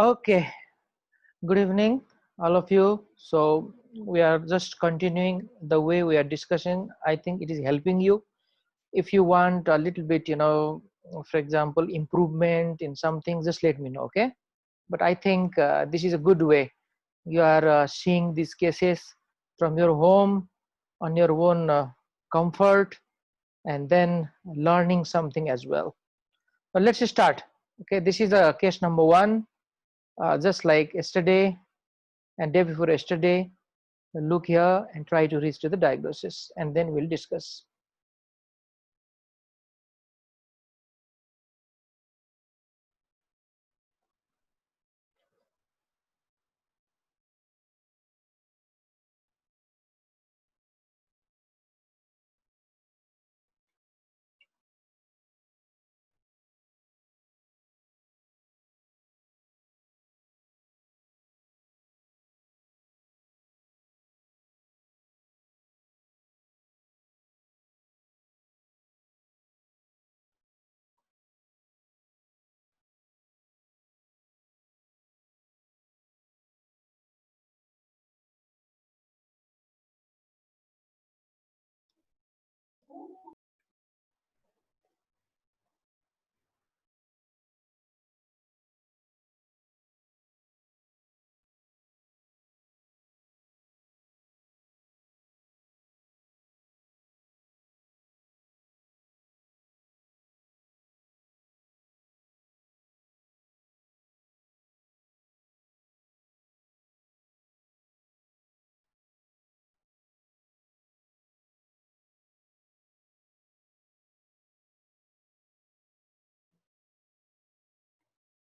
Okay, good evening, all of you. So we are just continuing the way we are discussing. I think it is helping you. If you want a little bit, for example, improvement in something, just let me know, okay? But I think this is a good way. You are seeing these cases from your home on your own comfort and then learning something as well. But let's start. Okay, this is case number one. Just like yesterday and day before yesterday, look here and try to reach to the diagnosis, and then we'll discuss.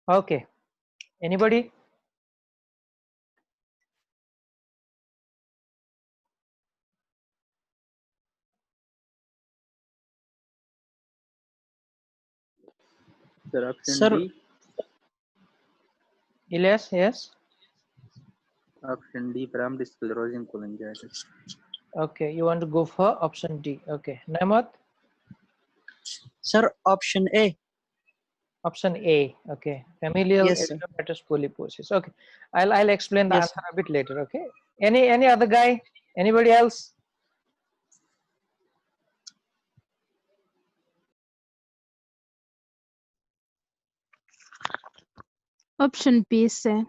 Okay, anybody? Sir, option Sir, D. Elias, yes. Option D, primary sclerosing cholangitis. Okay, you want to go for option D. Okay, Namat, sir, option A. option A. Okay, familial Yes, sir. adenomatous polyposis. Okay, I'll explain the Yes, answer a bit later. Okay, any other guy? Anybody else? Option B, sir.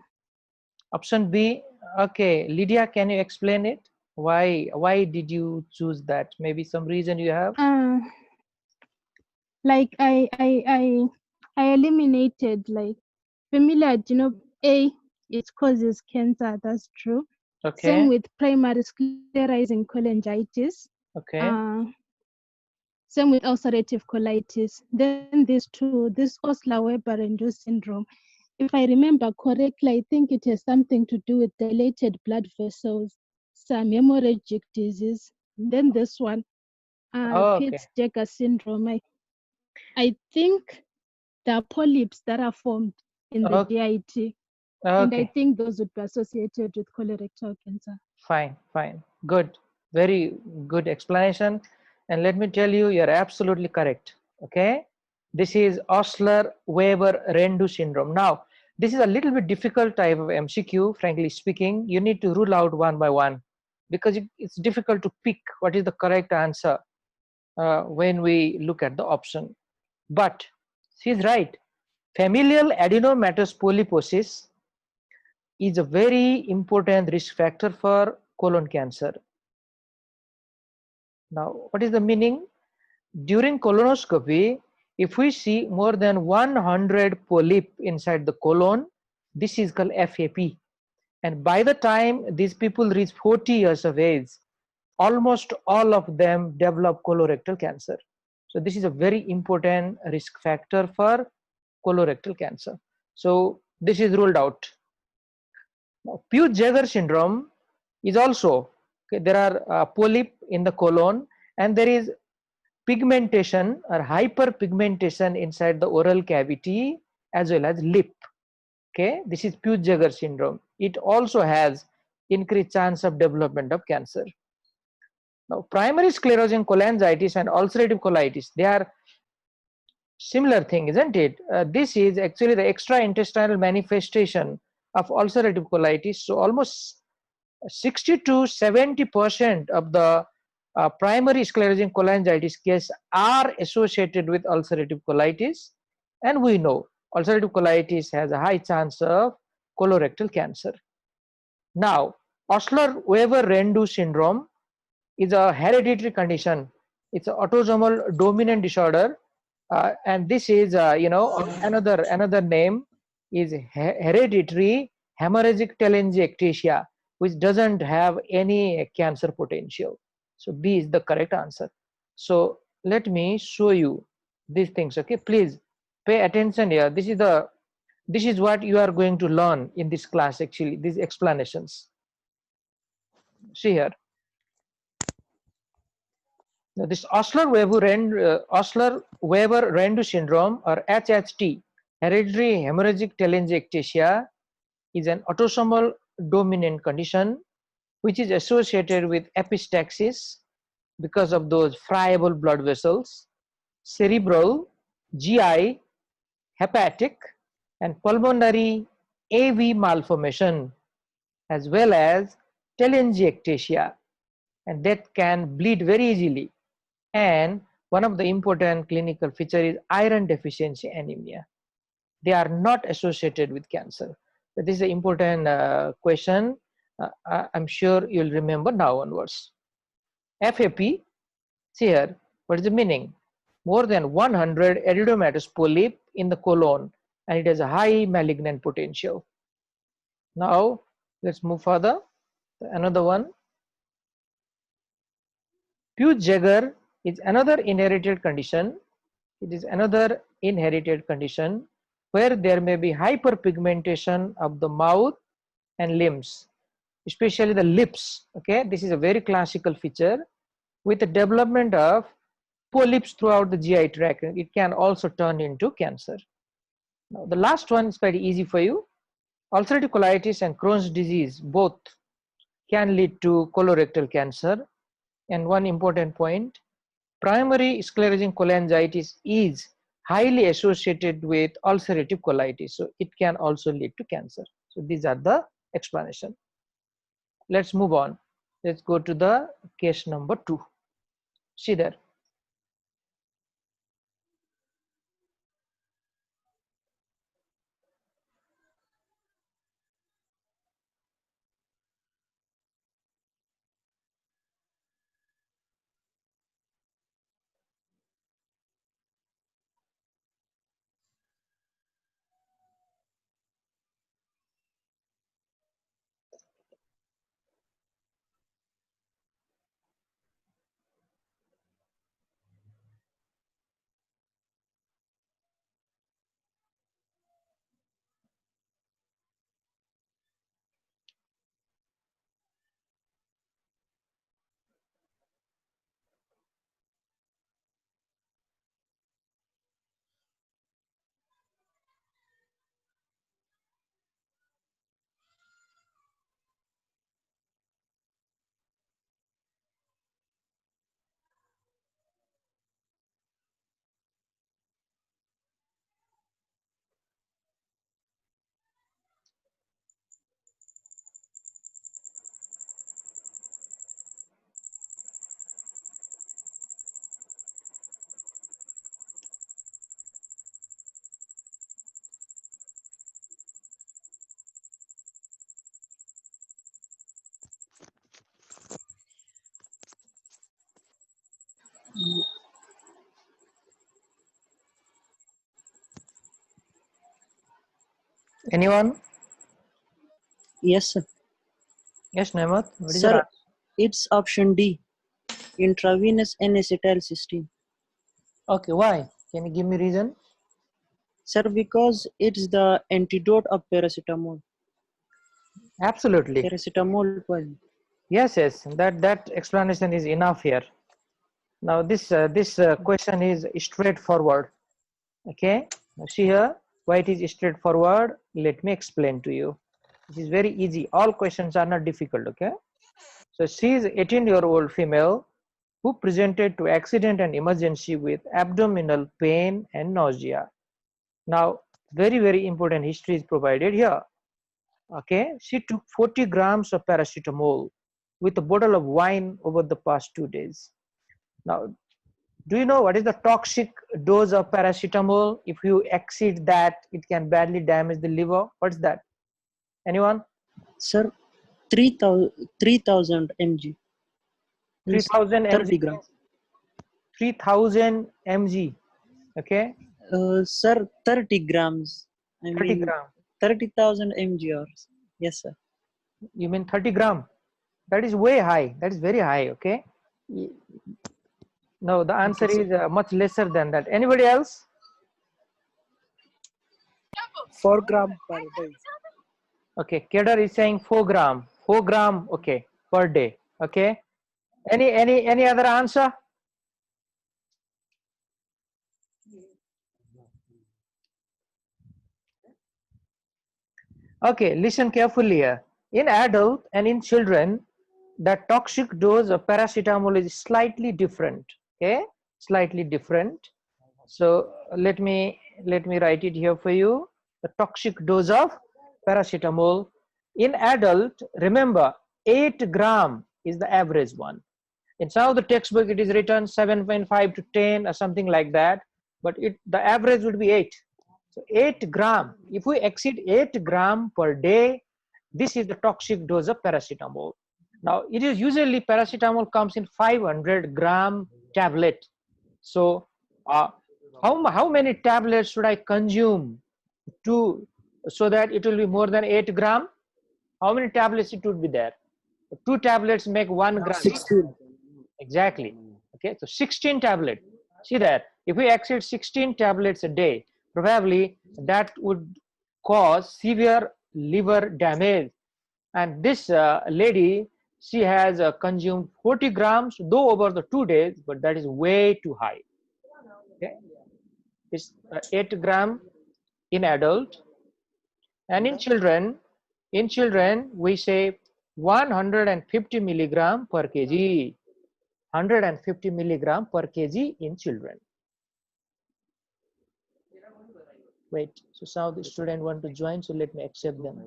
Option B. Okay, Lydia, can you explain it? Why did you choose that? Maybe some reason you have. Uh, like I eliminated like familiar, A, it causes cancer, that's true. Same Okay, with primary sclerosing cholangitis. okay, Same with ulcerative colitis. Then these two, this Osler-Weber-Rendu syndrome, if I remember correctly, I think it has something to do with dilated blood vessels, some hemorrhagic disease. Then this one, okay, Peutz-Jeghers syndrome. I think there are polyps that are formed in the okay, GIT, and I okay. think those would be associated with colorectal cancer. Fine, good, very good explanation. And let me tell you, you're absolutely correct. Okay, this is Osler-Weber-Rendu syndrome. Now, this is a little bit difficult type of MCQ, frankly speaking. You need to rule out one by one because it's difficult to pick what is the correct answer when we look at the option. But she's right. Familial adenomatous polyposis is a very important risk factor for colon cancer. Now, what is the meaning? During colonoscopy, if we see more than 100 polyp inside the colon, this is called FAP. And by the time these people reach 40 years of age, almost all of them develop colorectal cancer. So this is a very important risk factor for colorectal cancer. So this is ruled out. Now, Peutz-Jeghers syndrome is also, okay, there are polyp in the colon, and there is pigmentation or hyperpigmentation inside the oral cavity as well as lip. Okay, this is Peutz-Jeghers syndrome. It also has increased chance of development of cancer. Now, primary sclerosing cholangitis and ulcerative colitis, they are Similar thing, isn't it? This is actually the extraintestinal manifestation of ulcerative colitis. So almost 60 to 70% of the primary sclerosing cholangitis cases are associated with ulcerative colitis, and we know ulcerative colitis has a high chance of colorectal cancer. Now, Osler-Weber-Rendu syndrome is a hereditary condition. It's an autosomal dominant disorder, and this is, another name is hereditary hemorrhagic telangiectasia, which doesn't have any cancer potential. So B is the correct answer. So let me show you these things. Okay, please pay attention here. This is what you are going to learn in this class. Actually, these explanations. See here. Now, this Osler-Weber-Rendu syndrome, or HHT, hereditary hemorrhagic telangiectasia, is an autosomal dominant condition which is associated with epistaxis because of those friable blood vessels, cerebral, GI, hepatic, and pulmonary AV malformation, as well as telangiectasia, and that can bleed very easily. And one of the important clinical features is iron deficiency anemia. They are not associated with cancer. This is an important question. I'm sure you'll remember now onwards. FAP, see here, what is the meaning? More than 100 erythematous polyp in the colon, and it has a high malignant potential. Now, let's move further. Another one. Peutz-Jeghers is another inherited condition. It is another inherited condition where there may be hyperpigmentation of the mouth and limbs, especially the lips. Okay, this is a very classical feature. With the development of polyps throughout the GI tract, it can also turn into cancer. Now, the last one is quite easy for you. Ulcerative colitis and Crohn's disease both can lead to colorectal cancer. And one important point, primary sclerosing cholangitis is highly associated with ulcerative colitis, so it can also lead to cancer. So these are the explanation. Let's move on. Let's go to the case number 2. See there. Anyone? Yes, sir. Yes, Nehmat. What is Sir, your answer? it's option D, intravenous N-acetylcysteine. Okay, why? Can you give me reason? Sir, because it's the antidote of paracetamol. Absolutely. Paracetamol poison. Yes, that explanation is enough here. Now this question is straightforward. Okay, now see here why it is straightforward. Let me explain to you. This is very easy. All questions are not difficult. Okay, so she is 18-year-old female who presented to accident and emergency with abdominal pain and nausea. Now, very, very important history is provided here. Okay, she took 40 grams of paracetamol with a bottle of wine over the past 2 days. Now, do you know what is the toxic dose of paracetamol? If you exceed that, it can badly damage the liver. What's that? Anyone? Sir, 3000 mg. Means 3000 30 mg. grams. 3000 mg. Okay, Sir, 30 grams. I 30 mean gram. 30,000 mg or yes, sir. You mean 30 gram? That is way high. That is very high. Okay. No, the answer Okay, is much lesser than that. Anybody else? 4 gram per day. Okay, Kedar is saying 4 gram. 4 gram. Okay, per day. Okay. Any other answer? Okay, listen carefully here. In adult and in children, the toxic dose of paracetamol is slightly different. Okay, slightly different. So let me write it here for you. The toxic dose of paracetamol in adult, remember 8 gram is the average one. In some of the textbook it is written 7.5 to 10 or something like that, but the average would be 8. So 8 gram, if we exceed 8 gram per day, this is the toxic dose of paracetamol. Now it is usually paracetamol comes in 500 gram tablet. So how many tablets should I consume so that it will be more than 8 gram? How many tablets it would be there? 2 tablets make 1 gram. 16. Exactly. Okay, so 16 tablets. See that if we exceed 16 tablets a day, probably that would cause severe liver damage. And this lady, she has consumed 40 grams, though over the 2 days, but that is way too high. Okay, it's 8 gram in adult, and in children we say 150 milligram per kg. 150 milligram per kg in children. Wait, so some of the students want to join, so let me accept them.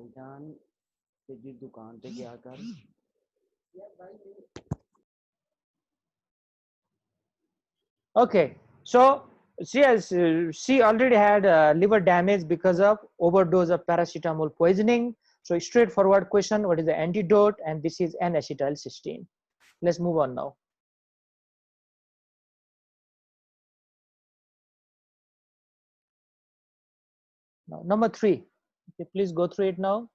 Okay, so she already had liver damage because of overdose of paracetamol poisoning. So straightforward question, what is the antidote? And this is N-acetylcysteine. Let's move on now. Now, number 3. Okay, please go through it now.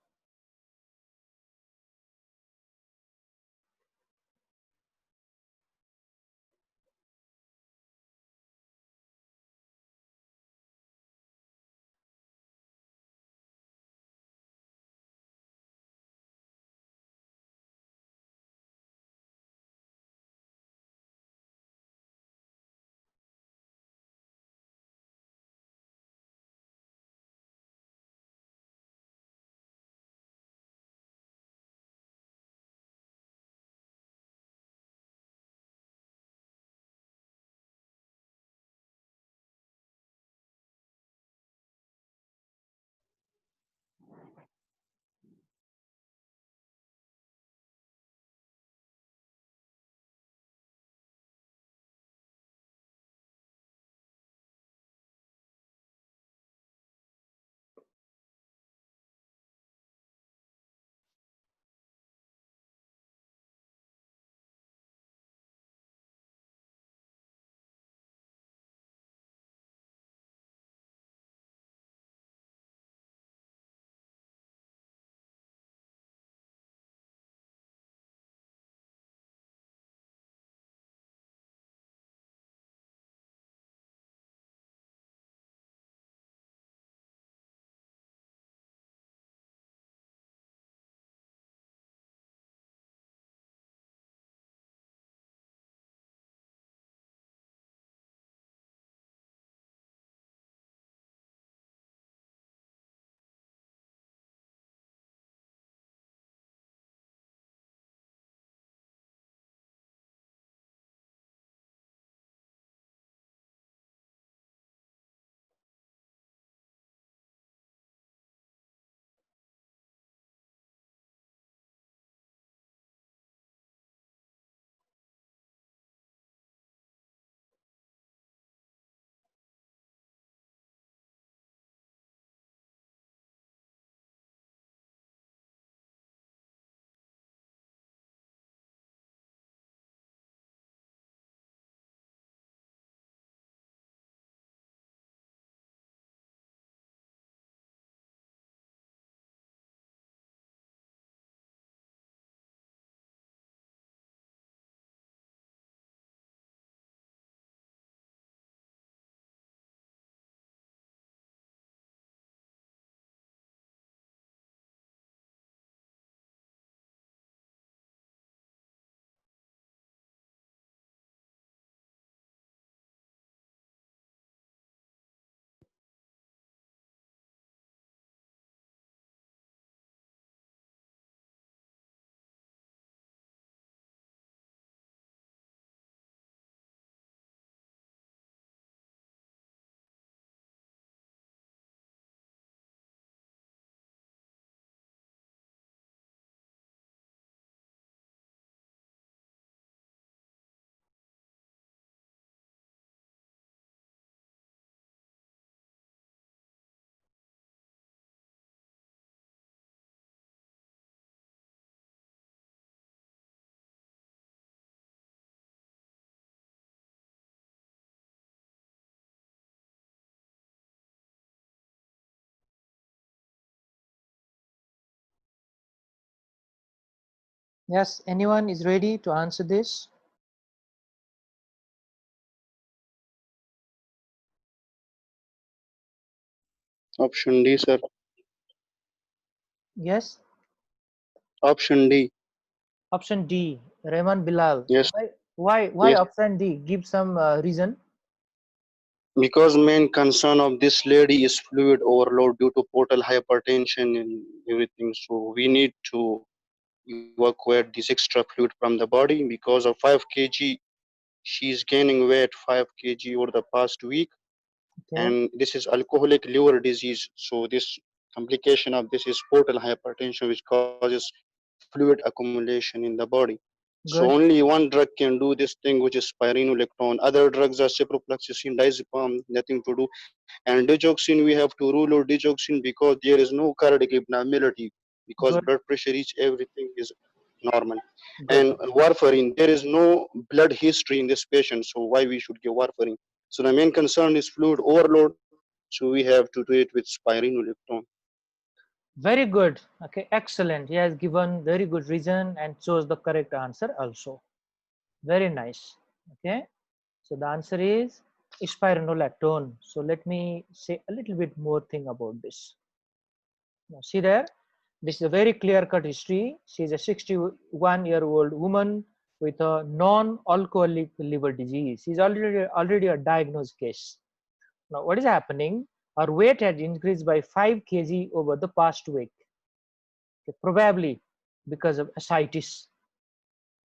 Yes, anyone is ready to answer this? Option D, sir. Yes. Option D. Option D, Rehman Bilal. Yes, Why yes. option D? Give some reason. Because main concern of this lady is fluid overload due to portal hypertension and everything. So we need to evacuate this extra fluid from the body because of 5 kg. She's gaining weight 5 kg over the past week, Okay, and this is alcoholic liver disease. So this complication of this is portal hypertension, which causes fluid accumulation in the body. So good, only one drug can do this thing, which is spironolactone. Other drugs are ciprofloxacin, diazepam, nothing to do. And digoxin, we have to rule out digoxin because there is no cardiac abnormality, because good, blood pressure is everything is normal. good. And warfarin, there is no blood history in this patient, so why we should give warfarin? So the main concern is fluid overload, so we have to do it with spironolactone. Very good. Okay, excellent. He has given very good reason and chose the correct answer also. Very nice. Okay, so the answer is spironolactone. So let me say a little bit more thing about this. Now see there, this is a very clear-cut history. She is a 61-year-old woman with a non-alcoholic liver disease. She's already a diagnosed case. Now what is happening? Her weight had increased by 5 kg over the past week. Okay, probably because of ascites.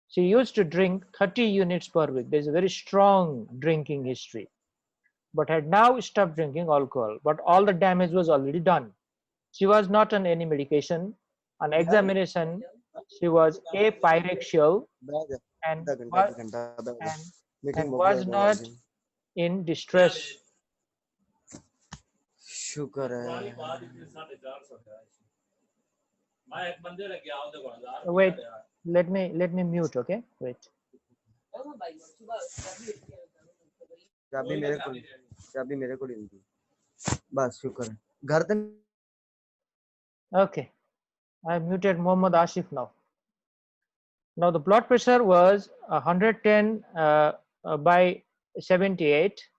She used to drink 30 units per week. There's a very strong drinking history, but had now stopped drinking alcohol. But all the damage was already done. She was not on any medication. On examination, she was apyrexial and was, and was not in distress. शुक्र है Wait, let me mute. Okay, wait. चाबी मेरे को नहीं दी बस शुक्र है घर तक Okay, I have muted Mohammad Ashif now. Now the blood pressure was 110 by 78.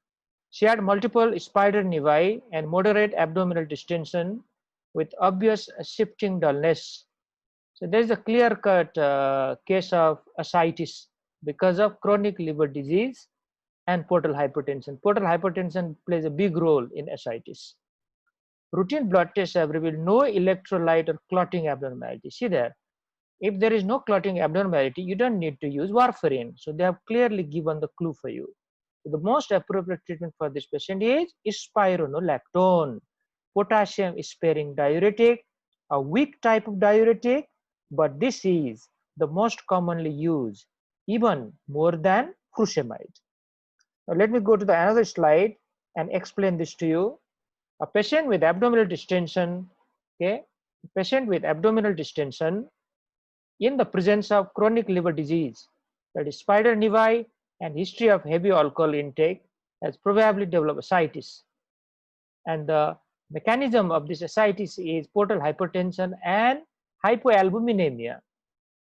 She had multiple spider nevi and moderate abdominal distension with obvious shifting dullness. So there is a clear-cut case of ascites because of chronic liver disease and portal hypertension. Portal hypertension plays a big role in ascites. Routine blood tests have revealed no electrolyte or clotting abnormality. See there, if there is no clotting abnormality, you don't need to use warfarin. So they have clearly given the clue for you. So the most appropriate treatment for this patient is spironolactone, potassium sparing diuretic, a weak type of diuretic, but this is the most commonly used, even more than furosemide. Now let me go to the another slide and explain this to you. A patient with abdominal distension, okay, a patient with abdominal distension in the presence of chronic liver disease, that is spider nevi and history of heavy alcohol intake, has probably developed ascites. And the mechanism of this ascites is portal hypertension and hypoalbuminemia.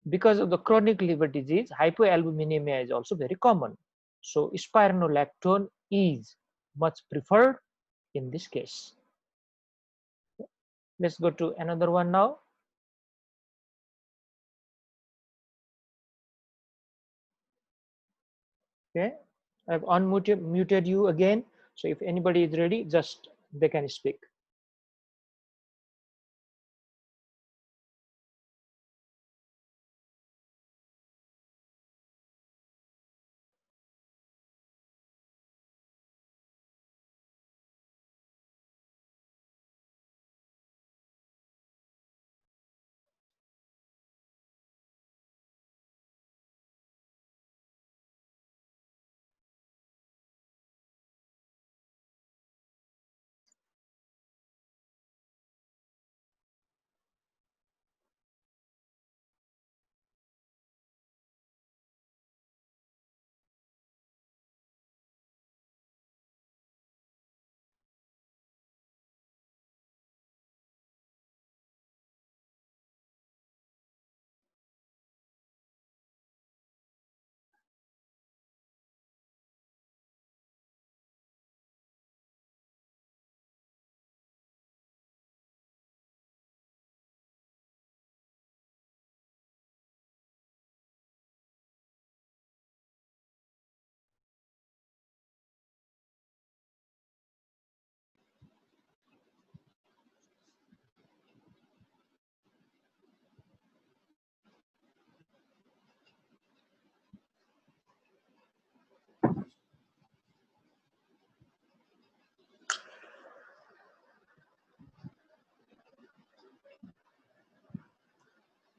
Because of the chronic liver disease, hypoalbuminemia is also very common. So spironolactone is much preferred in this case. Let's go to another one now. Okay, I've muted you again. So if anybody is ready, just they can speak.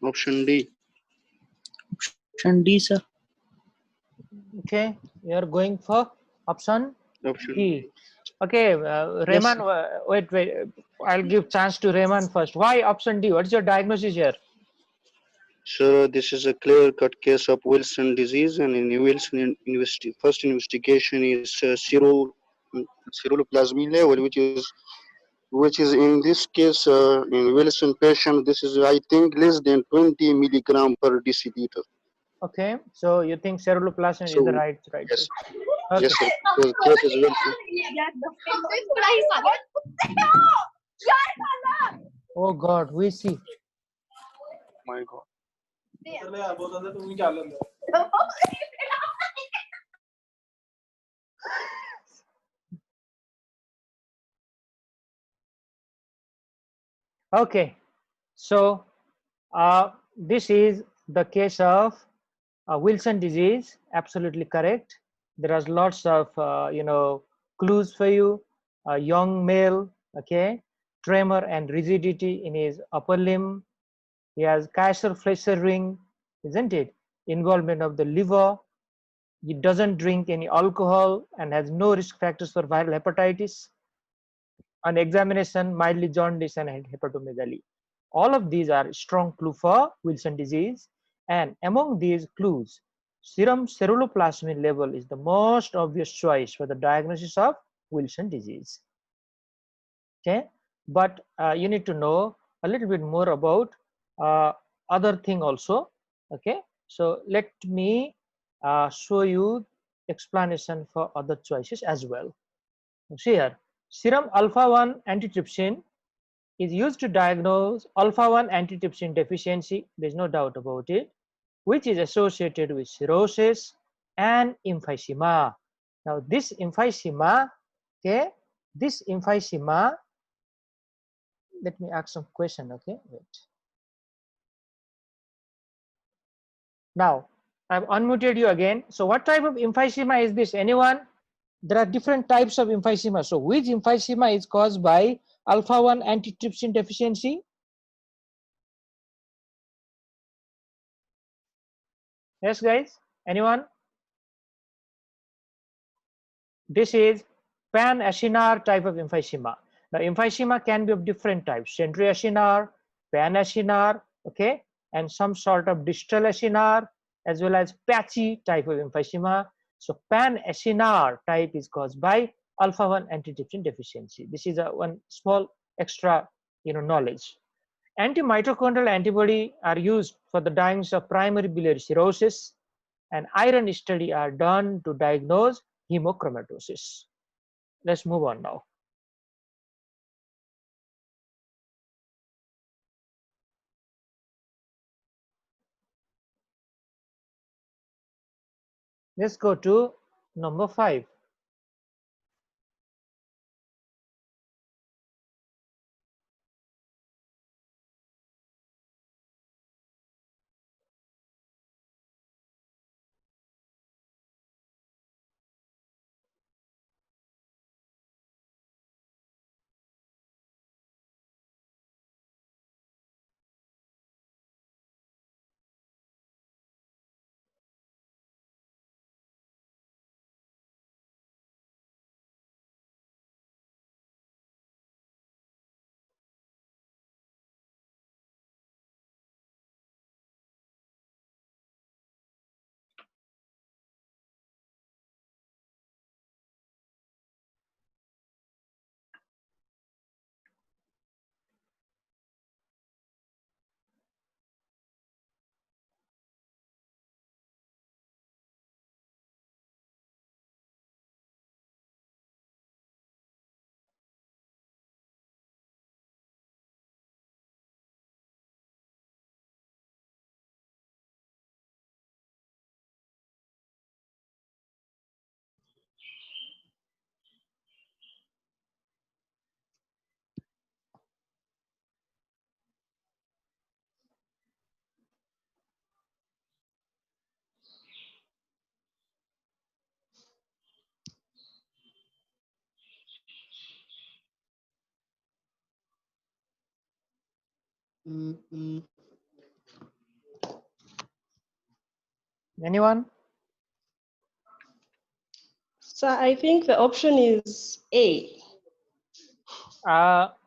Option D. Option D, sir. Okay, you are going for option Option D. D. Okay, Yes, Rehman, sir. wait. I'll give chance to Rehman first. Why option D? What's your diagnosis here? Sir, this is a clear-cut case of Wilson disease, and in Wilson first investigation is ceruloplasmin level, which is in this case in Wilson patient. This is I think less than 20 milligram per deciliter. Okay, so you think ceruloplasmin is the So right yes, thing. Okay. yes, sir. Because case is Wilson. Oh God, we see. My God. Okay, so this is the case of Wilson disease. Absolutely correct. There are lots of clues for you. A young male, okay, tremor and rigidity in his upper limb. He has Kaiser-Fleischer ring, isn't it? Involvement of the liver. He doesn't drink any alcohol and has no risk factors for viral hepatitis. On examination, mildly jaundice and hepatomegaly. All of these are strong clue for Wilson disease. And among these clues, serum ceruloplasmin level is the most obvious choice for the diagnosis of Wilson disease. Okay, but you need to know a little bit more about other thing also. Okay, so let me show you explanation for other choices as well. See here, serum alpha-1 antitrypsin is used to diagnose alpha-1 antitrypsin deficiency. There's no doubt about it, which is associated with cirrhosis and emphysema. Now, this emphysema, okay, this emphysema. Let me ask some question. Okay, wait. Now, I've unmuted you again. So, what type of emphysema is this? Anyone? There are different types of emphysema. So, which emphysema is caused by alpha-1 antitrypsin deficiency? Yes, guys. Anyone? This is pan-acinar type of emphysema. Now, emphysema can be of different types: centroacinar, pan-acinar, okay, and some sort of distal acinar, as well as patchy type of emphysema. So, pan-acinar type is caused by alpha-1 antitrypsin deficiency. This is a one small extra, knowledge. Antimitochondrial antibody are used for the diagnosis of primary biliary cirrhosis, and iron study are done to diagnose hemochromatosis. Let's move on now. Let's go to number 5. Anyone? So I think the option is A.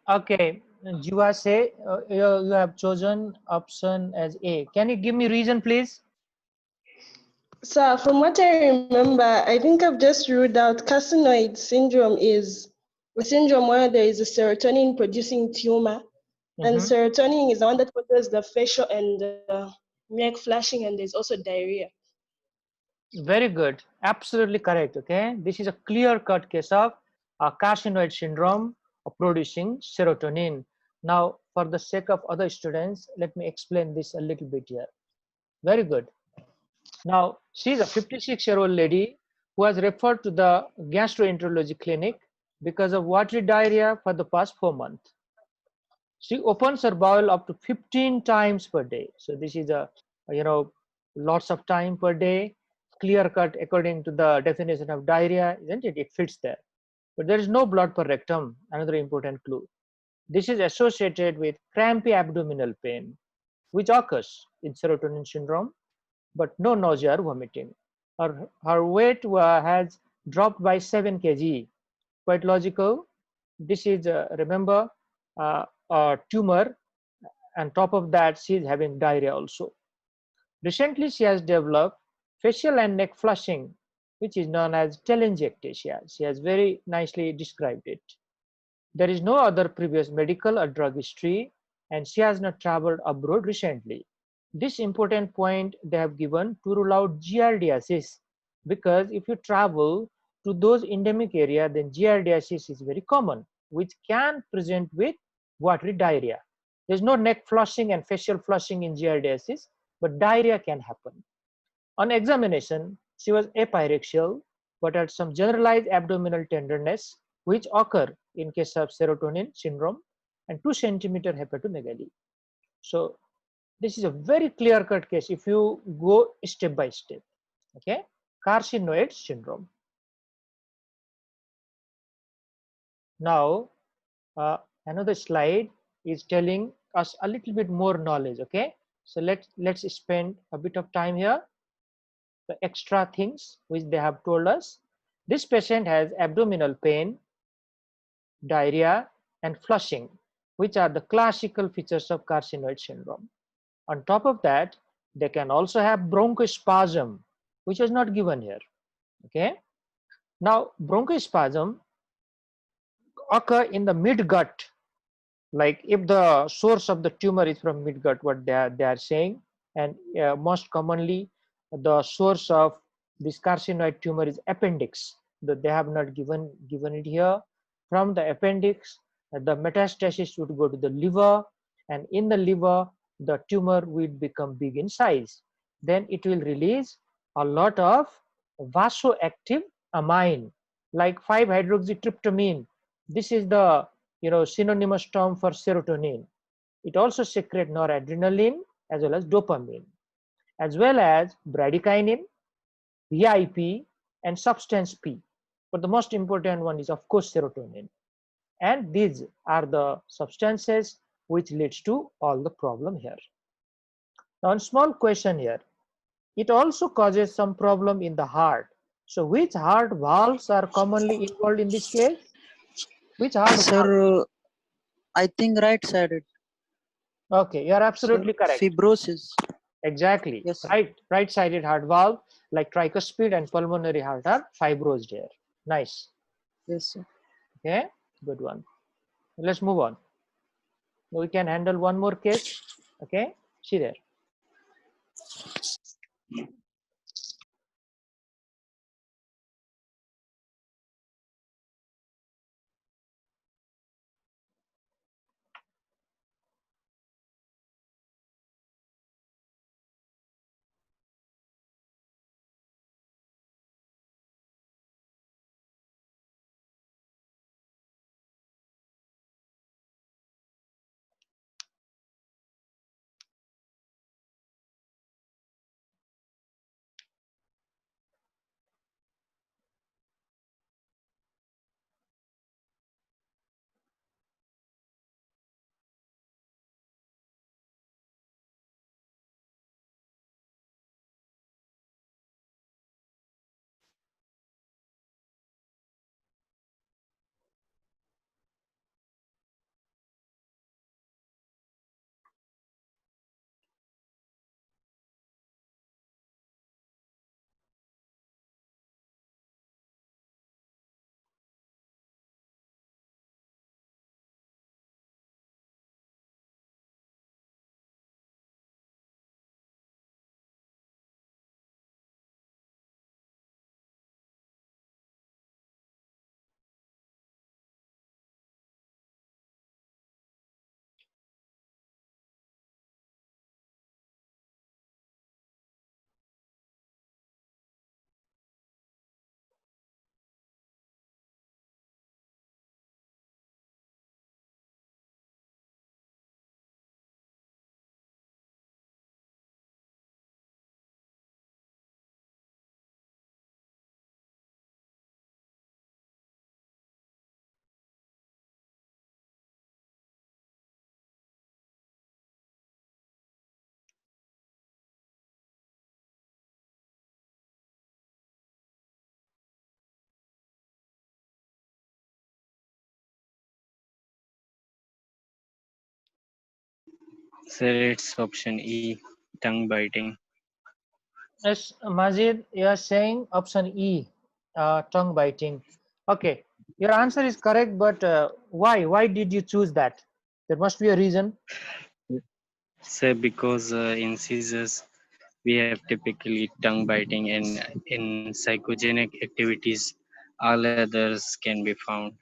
Okay, Jiva say you have chosen option as A. Can you give me reason, please? So from what I remember, I think I've just ruled out carcinoid syndrome is a syndrome where there is a serotonin producing tumor, and Mhm. serotonin is the one that causes the facial and neck flushing, and there's also diarrhea. Very good. Absolutely correct. Okay. This is a clear-cut case of a carcinoid syndrome of producing serotonin. Now, for the sake of other students, let me explain this a little bit here. Very good. Now, she is a 56-year-old lady who has referred to the gastroenterology clinic because of watery diarrhea for the past 4 months. She opens her bowel up to 15 times per day. So this is a, lots of time per day, clear cut according to the definition of diarrhea, isn't it? It fits there. But there is no blood per rectum, another important clue. This is associated with crampy abdominal pain, which occurs in serotonin syndrome, but no nausea or vomiting. Her weight has dropped by 7 kg. Quite logical. This is, remember, a tumor, and top of that she is having diarrhea also. Recently she has developed facial and neck flushing, which is known as telangiectasia. She has very nicely described it. There is no other previous medical or drug history, and she has not traveled abroad recently. This important point they have given to rule out giardiasis, because if you travel to those endemic area, then giardiasis is very common, which can present with watery diarrhea. There's no neck flushing and facial flushing in giardiasis, but diarrhea can happen. On examination, she was apyrexial, but had some generalized abdominal tenderness, which occur in case of serotonin syndrome, and 2 centimeter hepatomegaly. So this is a very clear-cut case if you go step by step. Okay, carcinoid syndrome. Now, another slide is telling us a little bit more knowledge. Okay, so let's spend a bit of time here. The extra things which they have told us. This patient has abdominal pain, diarrhea, and flushing, which are the classical features of carcinoid syndrome. On top of that, they can also have bronchospasm, which is not given here. Okay. Now, bronchospasm occur in the midgut, like if the source of the tumor is from midgut, what they are saying, and most commonly the source of this carcinoid tumor is appendix. That they have not given it here. From the appendix, the metastasis would go to the liver, and in the liver the tumor will become big in size. Then it will release a lot of vasoactive amine like 5-hydroxytryptamine. This is the synonymous term for serotonin. It also secretes noradrenaline as well as dopamine, as well as bradykinin, VIP, and substance P. But the most important one is of course serotonin. And these are the substances which leads to all the problem here. Now, one small question here. It also causes some problem in the heart. So which heart valves are commonly involved in this case? Which heart valve? Sir, I think right sided. Okay, you are absolutely correct. Fibrosis. Exactly. Yes. Right-sided heart valve like tricuspid and pulmonary heart are fibrosed here. Nice. Yes, sir. Okay, good one. Let's move on. We can handle one more case. Okay, see there. Sir, it's option E, tongue biting. Yes, Majid, you are saying option E, tongue biting. Okay, your answer is correct, but why? Why did you choose that? There must be a reason. Sir, because in seizures we have typically tongue biting, and in psychogenic activities all others can be found.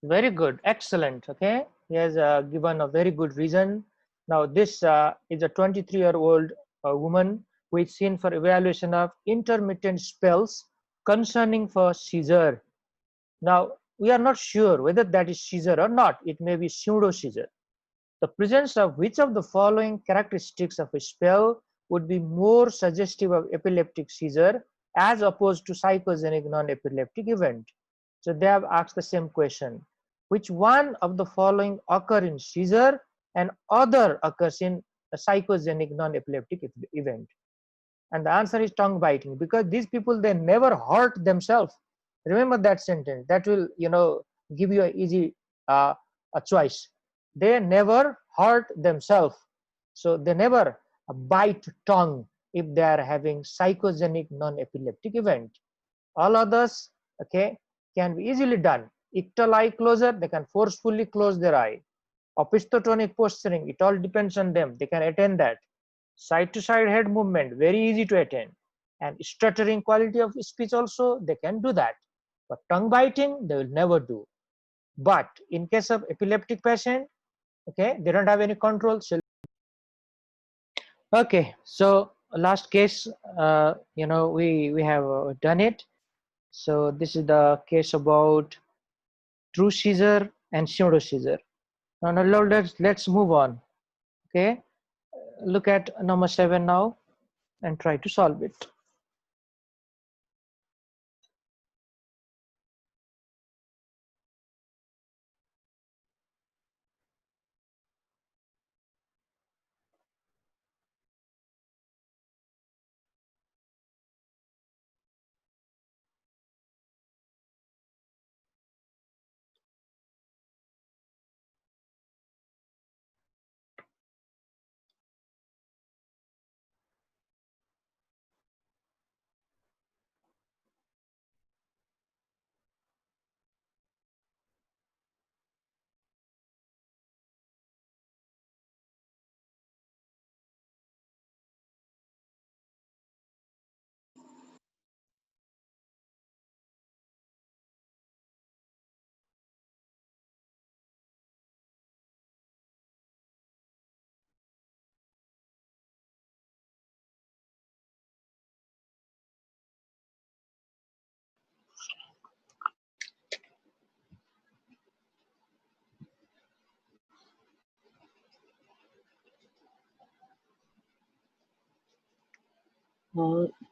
Very good, excellent. Okay, he has given a very good reason. Now, this is a 23-year-old woman who is seen for evaluation of intermittent spells concerning for seizure. Now, we are not sure whether that is seizure or not. It may be pseudo seizure. The presence of which of the following characteristics of a spell would be more suggestive of epileptic seizure as opposed to psychogenic non-epileptic event? So they have asked the same question. Which one of the following occur in seizure and other occurs in a psychogenic non-epileptic event? And the answer is tongue biting, because these people, they never hurt themselves. Remember that sentence. That will, give you an easy a choice. They never hurt themselves, so they never bite tongue if they are having psychogenic non-epileptic event. All others, okay, can be easily done. Ictal eye closure, they can forcefully close their eye. Opistotonic posturing, it all depends on them. They can attain that. Side to side head movement, very easy to attain. And stuttering quality of speech also, they can do that. But tongue biting, they will never do. But in case of epileptic patient, okay, they don't have any control. So okay, so last case, we have done it. So this is the case about true seizure and pseudo seizure. Now let's move on. Okay, look at number 7 now and try to solve it.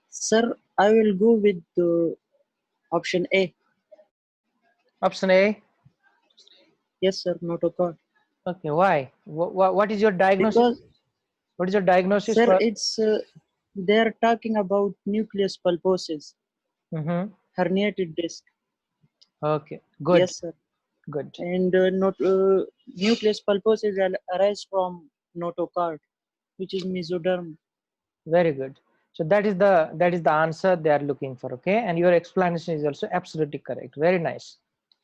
Sir, I will go with option A. Option A. Yes, sir, notochord. Okay, why? What is your diagnosis? Because, What is your diagnosis sir, for? it's they're talking about nucleus pulposus, herniated disc. Okay, good. Yes, sir. Good. And nucleus pulposus arise from notochord, which is mesoderm. Very good. So that is the answer they are looking for. Okay, and your explanation is also absolutely correct. Very nice.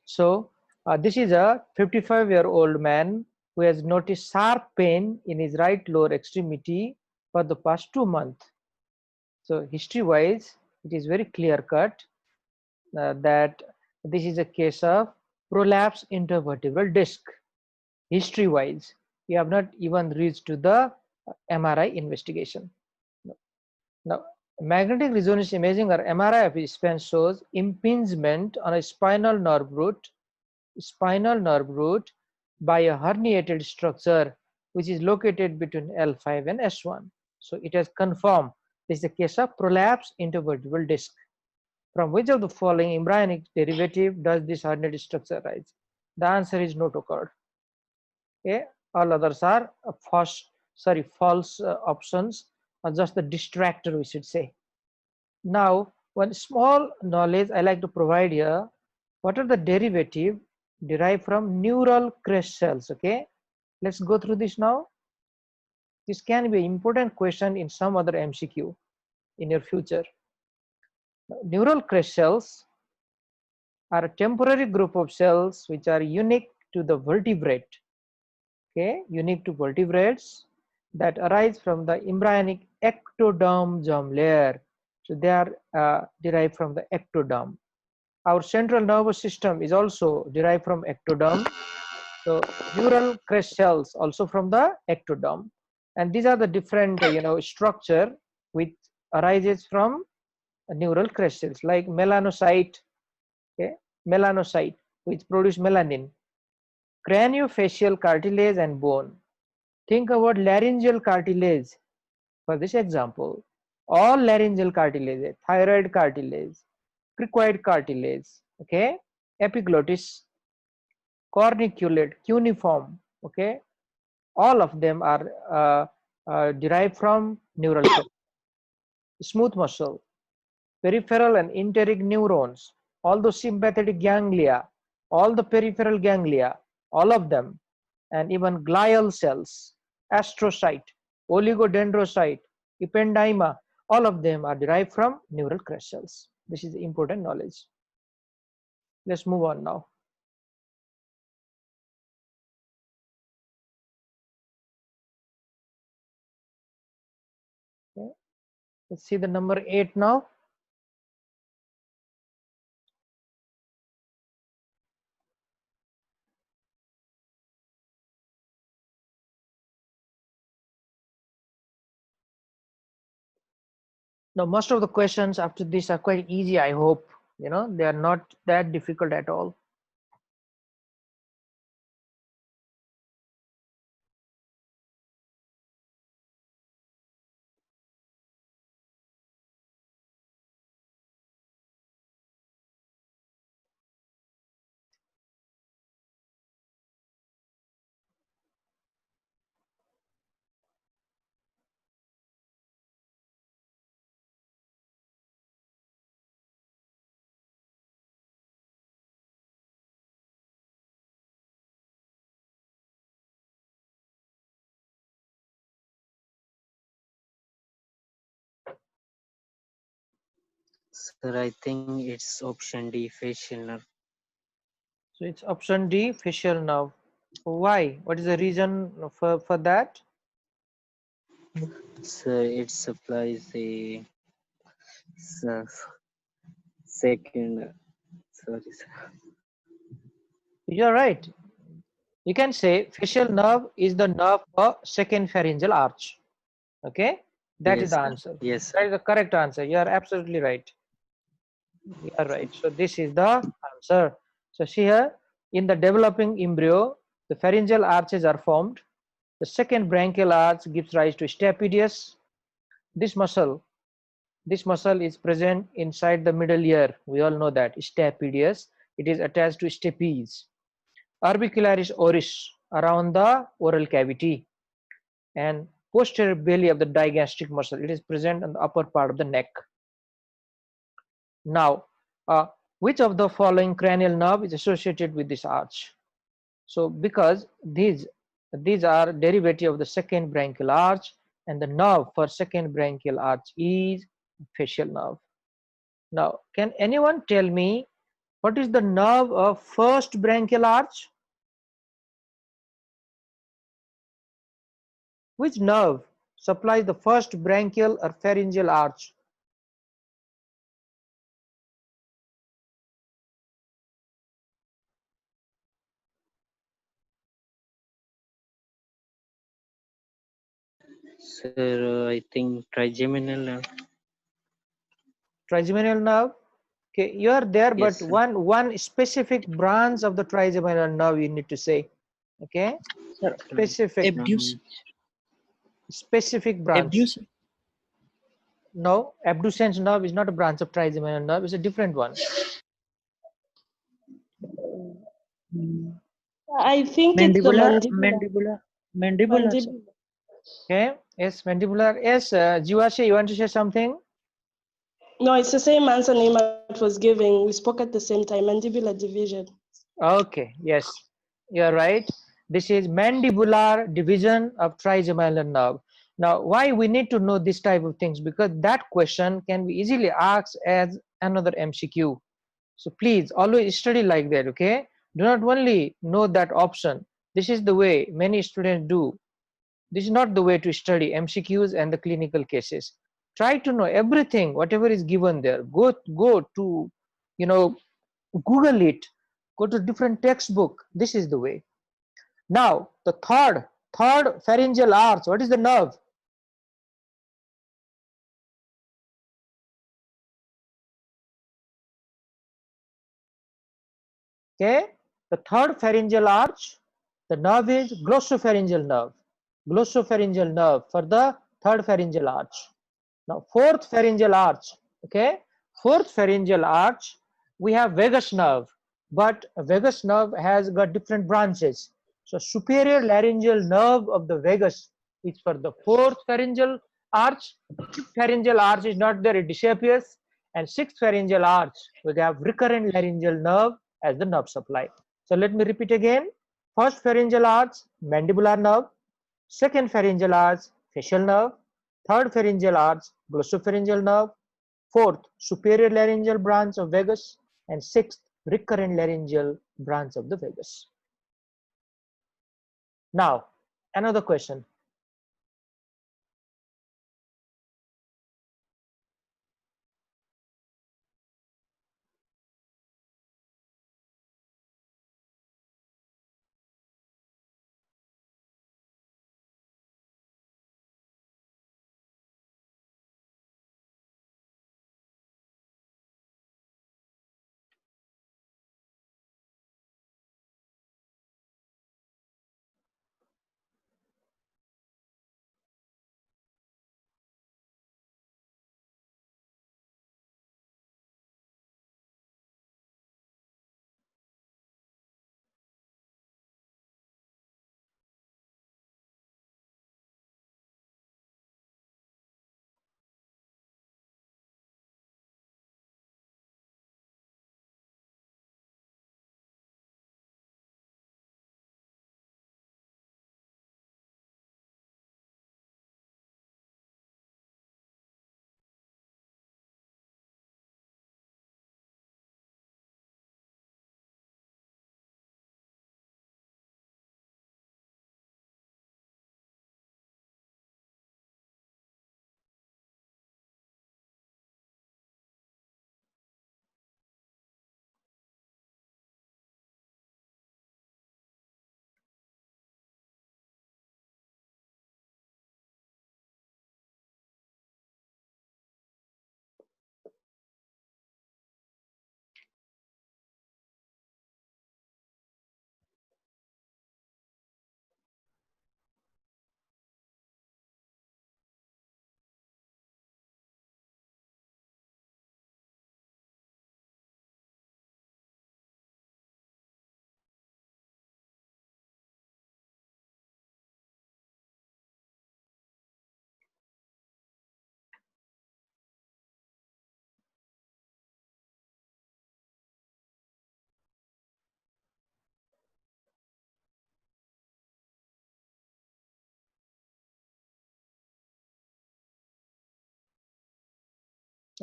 So this is a 55-year-old man who has noticed sharp pain in his right lower extremity for the past 2 months. So history-wise, it is very clear-cut that this is a case of prolapse intervertebral disc. History-wise, we have not even reached to the MRI investigation. Now, magnetic resonance imaging or MRI of spine shows impingement on a spinal nerve root by a herniated structure which is located between L5 and S1. So it has confirmed this is a case of prolapse intervertebral disc. From which of the following embryonic derivative does this herniated structure arise? The answer is notochord. Okay, all others are false options, or just the distractor, we should say. Now, one small knowledge I like to provide here. What are the derivative derived from neural crest cells? Okay, let's go through this now. This can be an important question in some other MCQ in your future. Neural crest cells are a temporary group of cells which are unique to the vertebrate, okay, unique to vertebrates, that arise from the embryonic ectoderm germ layer. So they are derived from the ectoderm. Our central nervous system is also derived from ectoderm. So neural crest cells also from the ectoderm, and these are the different structure which arises from neural crest cells, like melanocyte, okay, melanocyte which produce melanin, craniofacial cartilage and bone. Think about laryngeal cartilage for this example. All laryngeal cartilage, thyroid cartilage, cricoid cartilage, okay, epiglottis, corniculate, cuneiform, okay, all of them are derived from neural crest. Smooth muscle, peripheral and enteric neurons, all those sympathetic ganglia, all the peripheral ganglia, all of them, and even glial cells, astrocyte, oligodendrocyte, ependyma, all of them are derived from neural crest cells. This is important knowledge. Let's move on now. Okay. Let's see the number 8 now. Now, most of the questions after this are quite easy, I hope. They are not that difficult at all. Sir, I think it's option D, facial nerve. So it's option D, facial nerve. Why? What is the reason for that? Sir, it supplies the second. Sorry, sir. You're right. You can say facial nerve is the nerve for second pharyngeal arch. Okay, that is Yes, the sir. answer. Yes, That sir. is the correct answer. You are absolutely right. You are right. So this is the answer. So see here, in the developing embryo, the pharyngeal arches are formed. The second branchial arch gives rise to stapedius. This muscle is present inside the middle ear. We all know that stapedius. It is attached to stapes. Orbicularis oris around the oral cavity, and posterior belly of the digastric muscle. It is present on the upper part of the neck. Now, which of the following cranial nerve is associated with this arch? So, because these are derivative of the second branchial arch, and the nerve for second branchial arch is facial nerve. Now, can anyone tell me what is the nerve of first branchial arch? Which nerve supplies the first branchial or pharyngeal arch? Sir, I think trigeminal nerve. Trigeminal nerve. Okay, you are there, Yes, but sir. one specific branch of the trigeminal nerve you need to say. Okay, Sir, specific branch. abduce. No, abducens nerve is not a branch of trigeminal nerve. It's a different one. I think it's the Mandibular. mandibular. Sir. Okay, yes, mandibular. Yes, Jiwashe, you want to say something? No, it's the same answer Nemat was giving. We spoke at the same time, mandibular division. Okay, yes, you are right. This is mandibular division of trigeminal nerve. Now, why we need to know this type of things? Because that question can be easily asked as another MCQ. So please always study like that, okay? Do not only know that option. This is the way many students do. This is not the way to study MCQs and the clinical cases. Try to know everything, whatever is given there. Go to, you know, Google it. Go to different textbook. This is the way. Now, the third pharyngeal arch. What is the nerve? Okay, the third pharyngeal arch, the nerve is glossopharyngeal nerve. Glossopharyngeal nerve for the third pharyngeal arch. Now, fourth pharyngeal arch, okay, fourth pharyngeal arch, we have vagus nerve, but vagus nerve has got different branches. So, superior laryngeal nerve of the vagus is for the fourth pharyngeal arch. Fifth pharyngeal arch is not there, it disappears. And sixth pharyngeal arch, we have recurrent laryngeal nerve as the nerve supply. So let me repeat again. First pharyngeal arch, mandibular nerve. Second pharyngeal arch, facial nerve. Third pharyngeal arch, glossopharyngeal nerve. Fourth, superior laryngeal branch of vagus. And sixth, recurrent laryngeal branch of the vagus. Now, another question.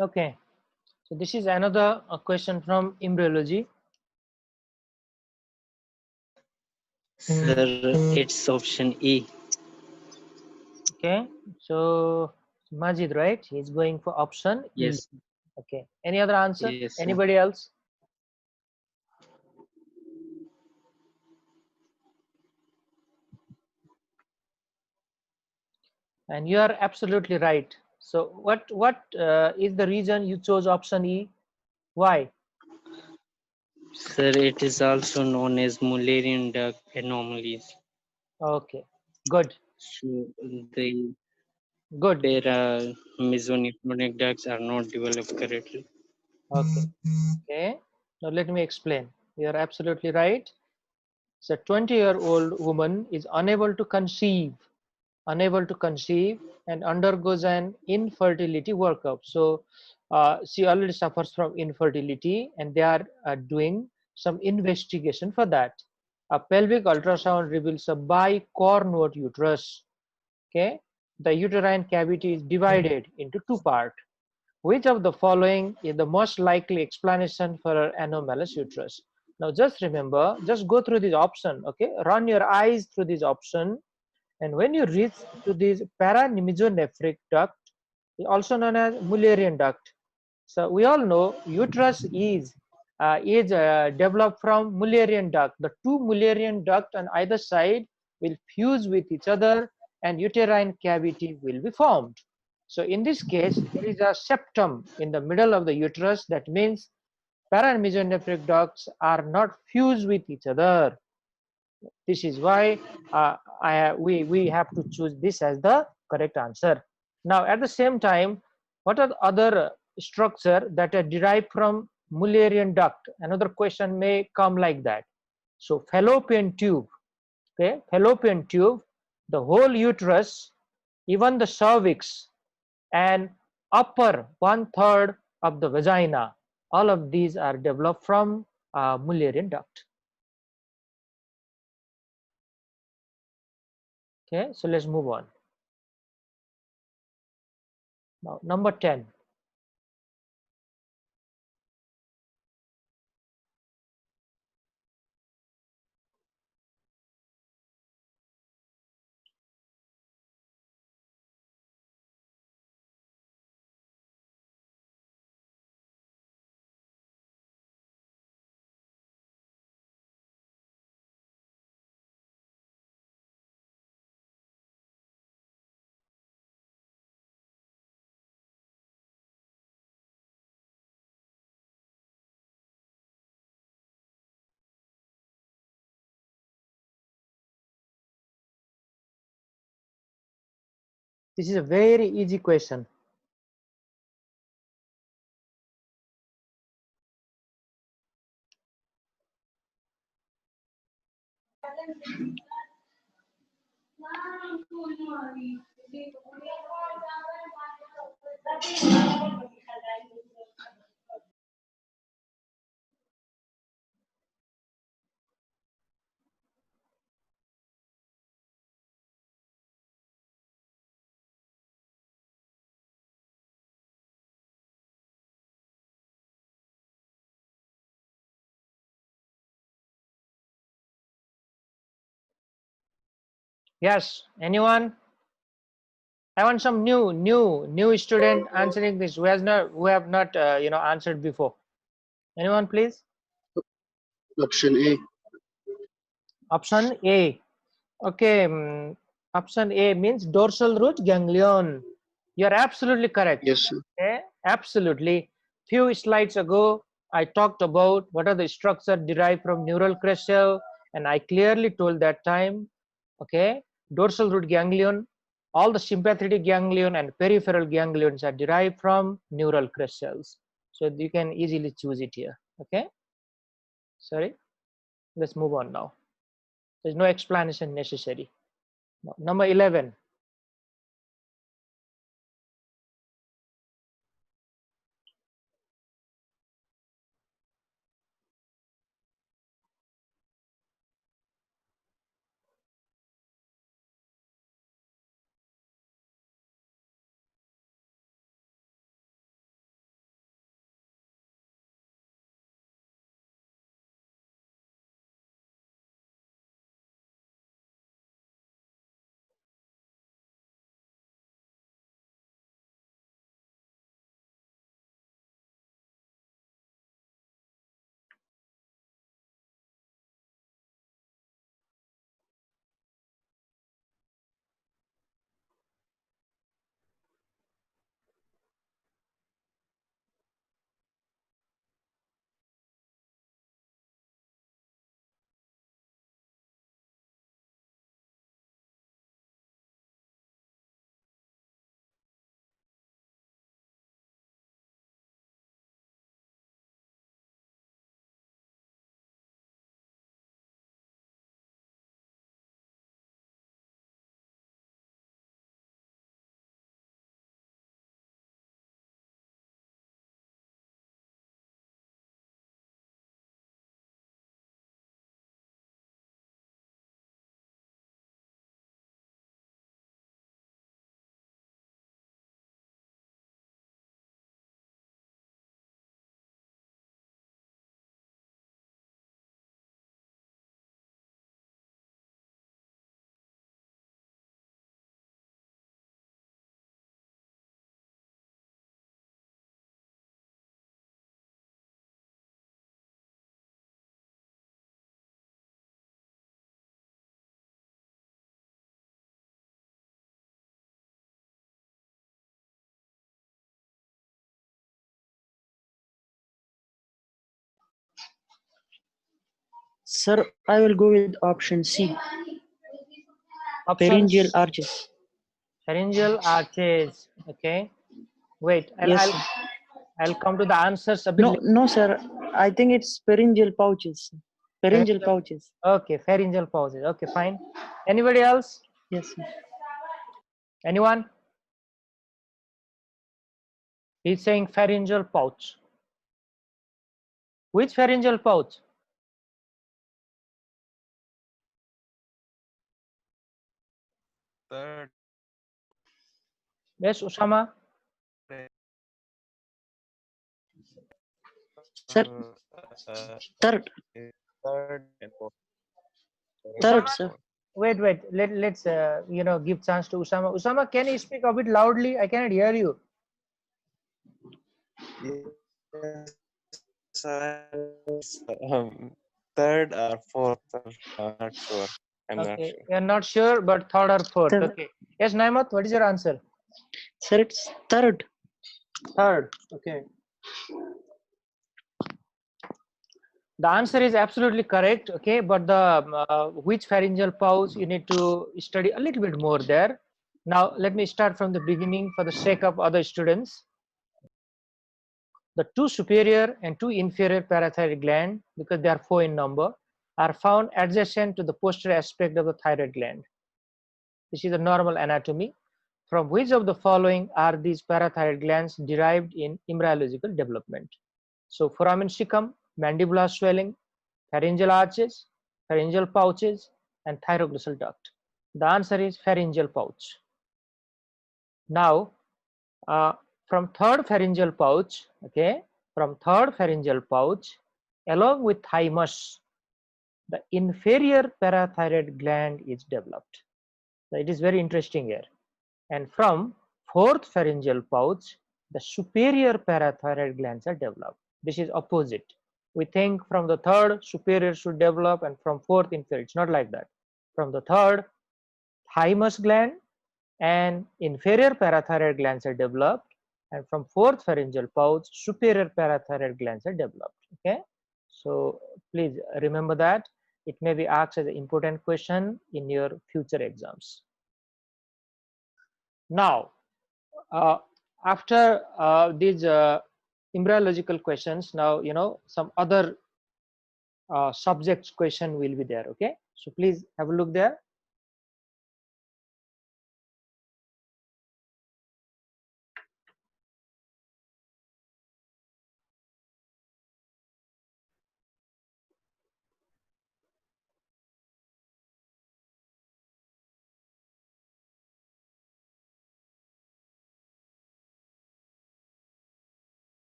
Okay, so this is another question from embryology. Sir, it's option E. Okay, so Majid, right? He's going for option E. Yes. Okay, any other answer? Yes, sir. Anybody else? And you are absolutely right. So what is the reason you chose option E? Why? Sir, it is also known as Mullerian duct anomalies. Okay, good. So the Good. para-mesonephrotic ducts are not developed correctly. Okay. Okay. Now let me explain. You are absolutely right. So 20-year-old woman is unable to conceive and undergoes an infertility workup. So she already suffers from infertility and they are doing some investigation for that. A pelvic ultrasound reveals a bicornuate uterus. Okay, the uterine cavity is divided into two parts. Which of the following is the most likely explanation for an anomalous uterus? Now just remember, just go through this option, okay? Run your eyes through this option, and when you reach to this paramesonephric duct, also known as Mullerian duct. So we all know uterus is developed from Mullerian duct. The two Mullerian duct on either side will fuse with each other and uterine cavity will be formed. So in this case, there is a septum in the middle of the uterus. That means paramesonephric ducts are not fused with each other. This is why we have to choose this as the correct answer. Now at the same time, what are the other structure that are derived from Mullerian duct? Another question may come like that. So fallopian tube, okay, fallopian tube, the whole uterus, even the cervix, and upper 1/3 of the vagina, all of these are developed from Mullerian duct. Okay, so let's move on. Now, number 10. This is a very easy question. Yes, anyone? I want some new student answering this who have not answered before. Anyone, please? Option A. Option A. Okay, option A means dorsal root ganglion. You are absolutely correct. Yes, sir. Okay, absolutely. Few slides ago, I talked about what are the structure derived from neural crescent, and I clearly told that time, okay, dorsal root ganglion, all the sympathetic ganglion and peripheral ganglions are derived from neural crest. So you can easily choose it here. Okay, sorry, let's move on now. There's no explanation necessary. Now, number 11. Sir, I will go with option C. Options. Pharyngeal arches. Pharyngeal arches. Okay. Wait, Yes, sir. I'll come to the answers a bit No, later. no, sir. I think it's pharyngeal pouches. Pharyngeal Pharyngeal- pouches. Okay, pharyngeal pouches. Okay, fine. Anybody else? Yes, sir. Anyone? He's saying pharyngeal pouch. Which pharyngeal pouch? Third. Yes, Usama? Sir, third. Third and fourth. Third, Usama? sir. Wait. Let's give chance to Usama. Usama, can you speak a bit loudly? I cannot hear you. Yes, third or fourth. Not sure. I'm not Okay, sure. you're not sure, but third or fourth. Third. Okay. Yes, Naimat, what is your answer? Sir, it's third. Third. Okay. The answer is absolutely correct. Okay, but the which pharyngeal pouch you need to study a little bit more there. Now let me start from the beginning for the sake of other students. The two superior and two inferior parathyroid gland, because they are 4 in number, are found adjacent to the posterior aspect of the thyroid gland. This is a normal anatomy. From which of the following are these parathyroid glands derived in embryological development? So foramen cecum, mandibular swelling, pharyngeal arches, pharyngeal pouches, and thyroglossal duct. The answer is pharyngeal pouch. Now, from third pharyngeal pouch, okay, from third pharyngeal pouch, along with thymus, the inferior parathyroid gland is developed. So it is very interesting here. And from fourth pharyngeal pouch, the superior parathyroid glands are developed. This is opposite. We think from the third, superior should develop, and from fourth, inferior. It's not like that. From the third, thymus gland and inferior parathyroid glands are developed, and from fourth pharyngeal pouch, superior parathyroid glands are developed. Okay, so please remember that. It may be asked as an important question in your future exams. Now, after these embryological questions, now some other subjects question will be there. Okay, so please have a look there.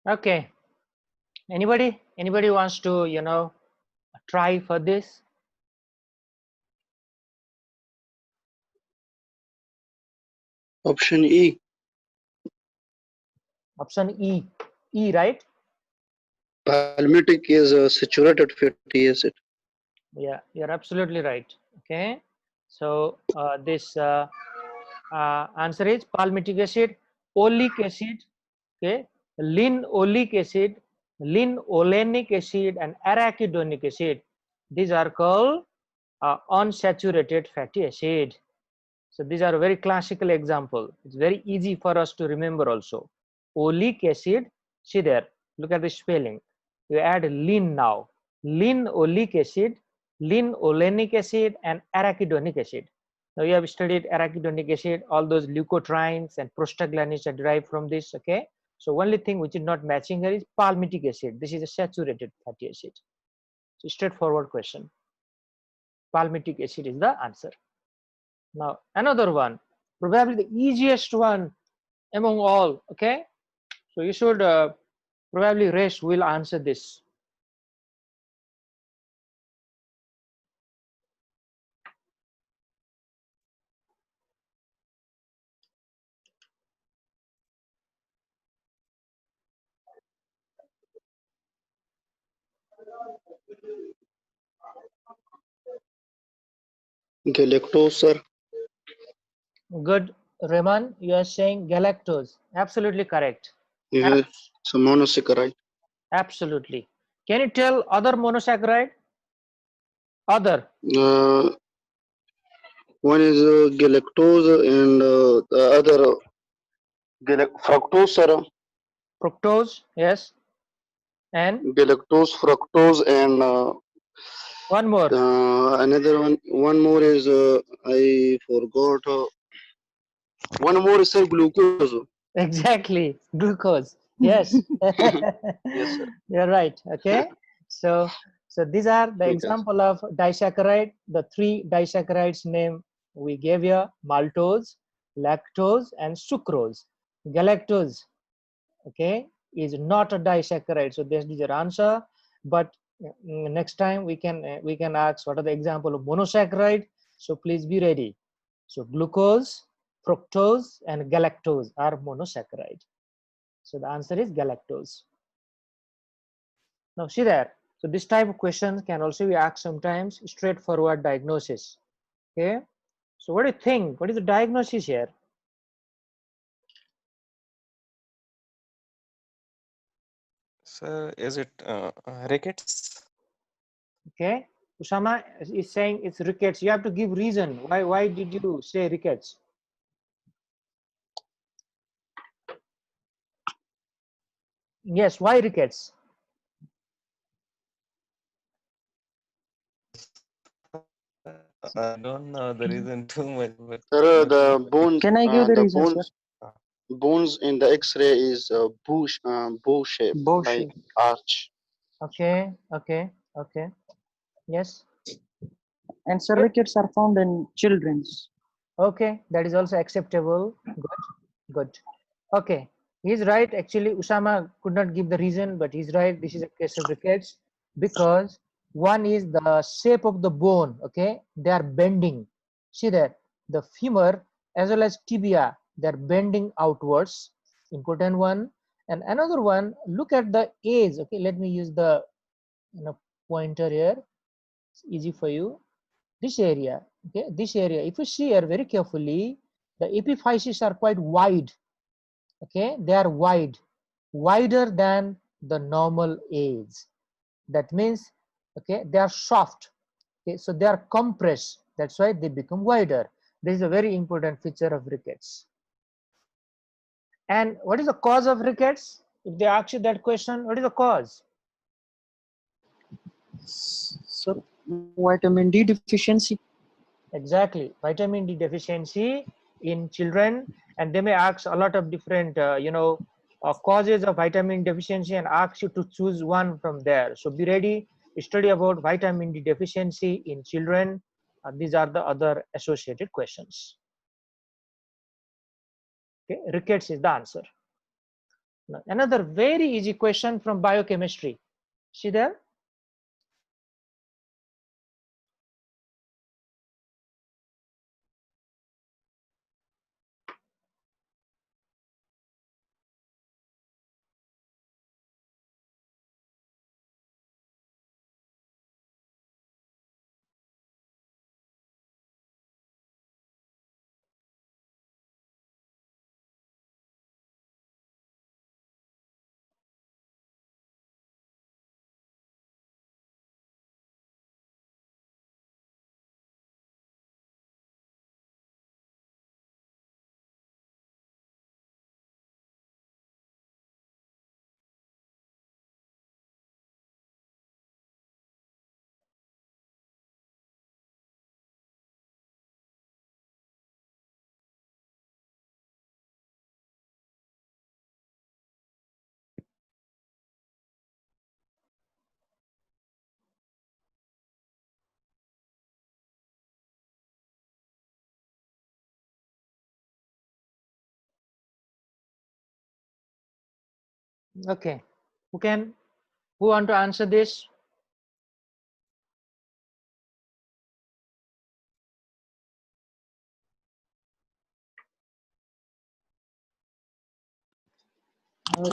Okay, anybody wants to try for this? Option E. Option E, right? Palmitic is a saturated fatty acid. Yeah, you're absolutely right. Okay, so this answer is palmitic acid, oleic acid, okay, linoleic acid, linolenic acid, and arachidonic acid. These are called unsaturated fatty acid. So these are a very classical example. It's very easy for us to remember also. Oleic acid, see there, look at the spelling. You add lin now. Lin oleic acid, lin olenic acid, and arachidonic acid. Now you have studied arachidonic acid, all those leukotrienes and prostaglandins are derived from this, okay? So only thing which is not matching here is palmitic acid. This is a saturated fatty acid. So straightforward question. Palmitic acid is the answer. Now another one, probably the easiest one among all, okay? So you should probably Resh will answer this. Galactose, sir. Good, Reman, you are saying galactose. Absolutely correct. Yeah, it's a monosaccharide. Absolutely. Can you tell other monosaccharide? Other. One is galactose and the other fructose, sir. Fructose, yes. And Galactose, fructose, and one more. another one. One more is I forgot. One more is sir, glucose. Exactly, glucose. Yes. Yes, sir. You're right. Okay. So these are the Yes. example of disaccharide. The three disaccharides name we gave here: maltose, lactose, and sucrose. Galactose, okay, is not a disaccharide. So this is your answer. But next time we can ask what are the example of monosaccharide. So please be ready. So glucose, fructose, and galactose are monosaccharide. So the answer is galactose. Now see there. So this type of questions can also be asked sometimes. Straightforward diagnosis. Okay. So what do you think? What is the diagnosis here? Sir, is it rickets? Okay. Usama is saying it's rickets. You have to give reason. Why did you say rickets? Yes, why rickets? I don't know the reason too much, but Sir, the bones. Can I give the The reason, sir? bones in the X-ray is bow shape, Bow like shape. arch. Okay. Yes. And sir, Good. rickets are found in children's. Okay, that is also acceptable. Good. Okay, he's right. Actually, Usama could not give the reason, but he's right. This is a case of rickets because one is the shape of the bone. Okay, they are bending. See that the femur as well as tibia, they are bending outwards. Important one. And another one, look at the age. Okay, let me use the pointer here. It's easy for you. This area, okay, this area, if you see here very carefully, the epiphyses are quite wide. Okay, they are wider than the normal age. That means, okay, they are soft. Okay, so they are compressed. That's why they become wider. This is a very important feature of rickets. And what is the cause of rickets? If they ask you that question, what is the cause? So vitamin D deficiency. Exactly, vitamin D deficiency in children, and they may ask a lot of different, causes of vitamin deficiency and ask you to choose one from there. So be ready, study about vitamin D deficiency in children. These are the other associated questions. Okay, rickets is the answer. Now, another very easy question from biochemistry. See there? Okay, who want to answer this?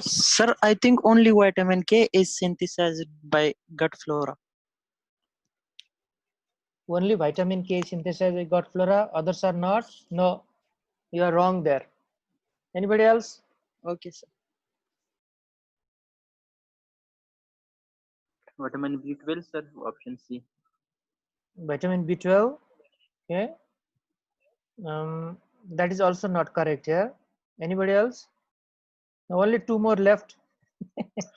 Sir, I think only vitamin K is synthesized by gut flora. Only vitamin K is synthesized by gut flora, others are not? No, you are wrong there. Anybody else? Okay, sir. Vitamin B12, sir. Option C. Vitamin B12. Okay. That is also not correct here. Anybody else? Now only two more left.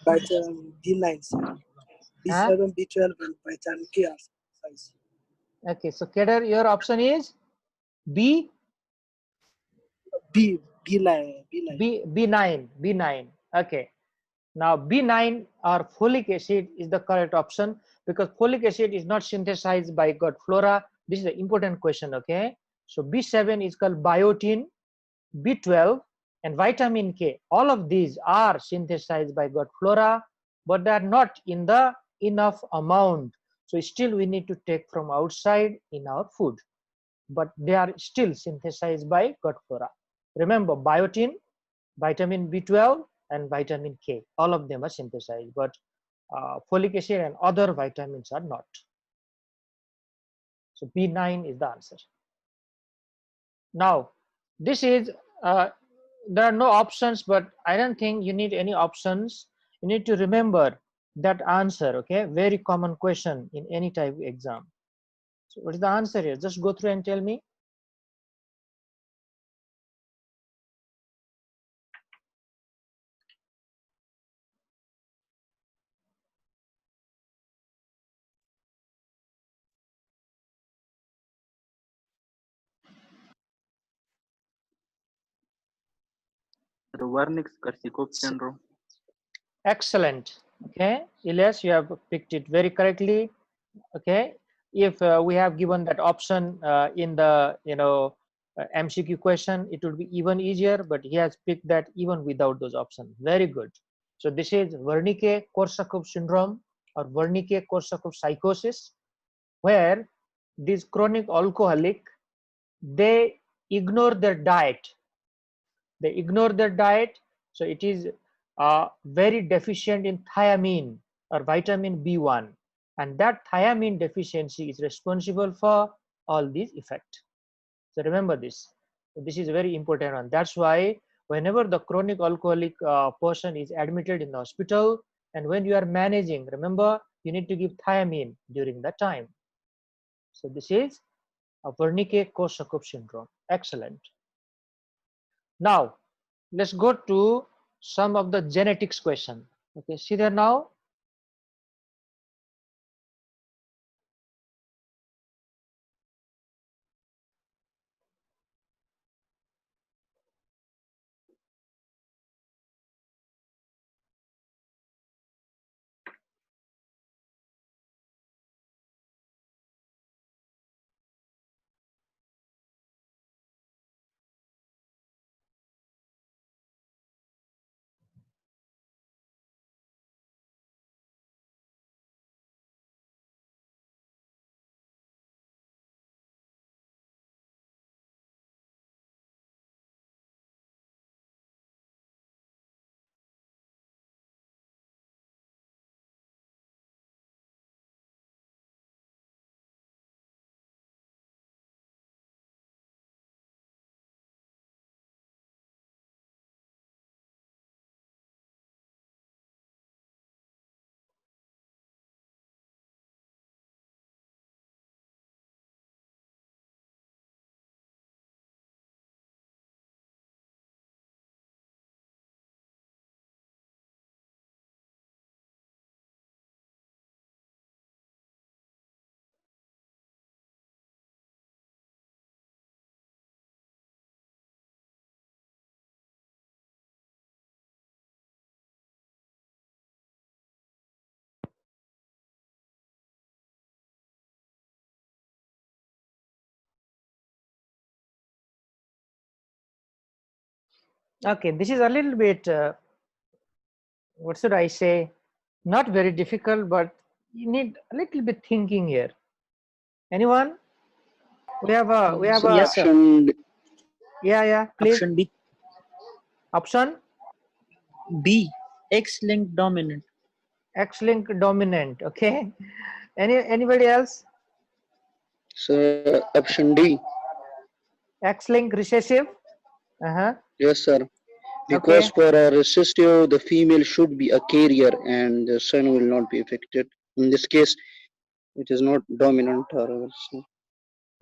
Vitamin B9, sir. Huh? B7, B12, and vitamin K are size. Okay, so Kedar, your option is B, B9. B9. Okay. Now B9 or folic acid is the correct option because folic acid is not synthesized by gut flora. This is an important question. Okay. So B7 is called biotin, B12 and vitamin K. All of these are synthesized by gut flora, but they are not in the enough amount. So still we need to take from outside in our food, but they are still synthesized by gut flora. Remember biotin, vitamin B12 and vitamin K, all of them are synthesized, but folic acid and other vitamins are not. So B9 is the answer. Now this is there are no options, but I don't think you need any options. You need to remember that answer. Okay, very common question in any type of exam. So what is the answer here? Just go through and tell me. The Wernicke-Korsakoff syndrome. Excellent. Okay, Elias, you have picked it very correctly. Okay, if we have given that option in the MCQ question, it would be even easier, but he has picked that even without those options. Very good. So this is Wernicke-Korsakoff syndrome or Wernicke-Korsakoff psychosis, where these chronic alcoholic, they ignore their diet. They ignore their diet, so it is very deficient in thiamine or vitamin B1, and that thiamine deficiency is responsible for all these effects. So remember this. So this is very important one. That's why whenever the chronic alcoholic person is admitted in the hospital, and when you are managing, remember you need to give thiamine during that time. So this is a Wernicke-Korsakoff syndrome. Excellent. Now let's go to some of the genetics question. Okay, see there now. Okay, this is a little bit what should I say? Not very difficult, but you need a little bit thinking here. Anyone? We have a Yes, sir. Option yeah, please. Option B. Option B. X-linked dominant. X-linked dominant. Okay. Anybody else? so option D. X-linked recessive. Yes, sir. Okay. Because for a recessive, the female should be a carrier and the son will not be affected. In this case, it is not dominant or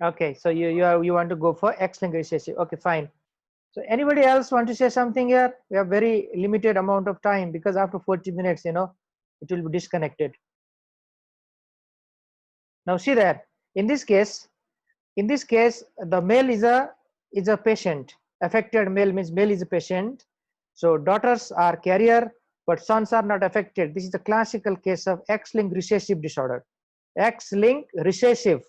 Okay. So you want to go for X-linked recessive. Okay, fine. So anybody else want to say something here? We have very limited amount of time because after 40 minutes, it will be disconnected. Now see there. In this case, the male is a patient. Affected male means male is a patient. So daughters are carrier, but sons are not affected. This is the classical case of X-linked recessive disorder. X-linked recessive.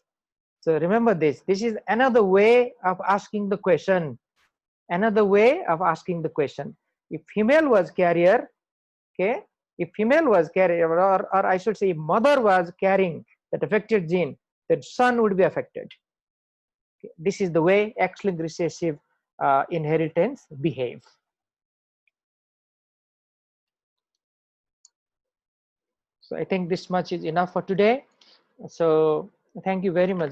So remember this. This is another way of asking the question. Another way of asking the question. If female was carrier, okay, if female was carrier, or I should say if mother was carrying that affected gene, that son would be affected. Okay. This is the way X-linked recessive inheritance behave. So I think this much is enough for today. So thank you very much, guys.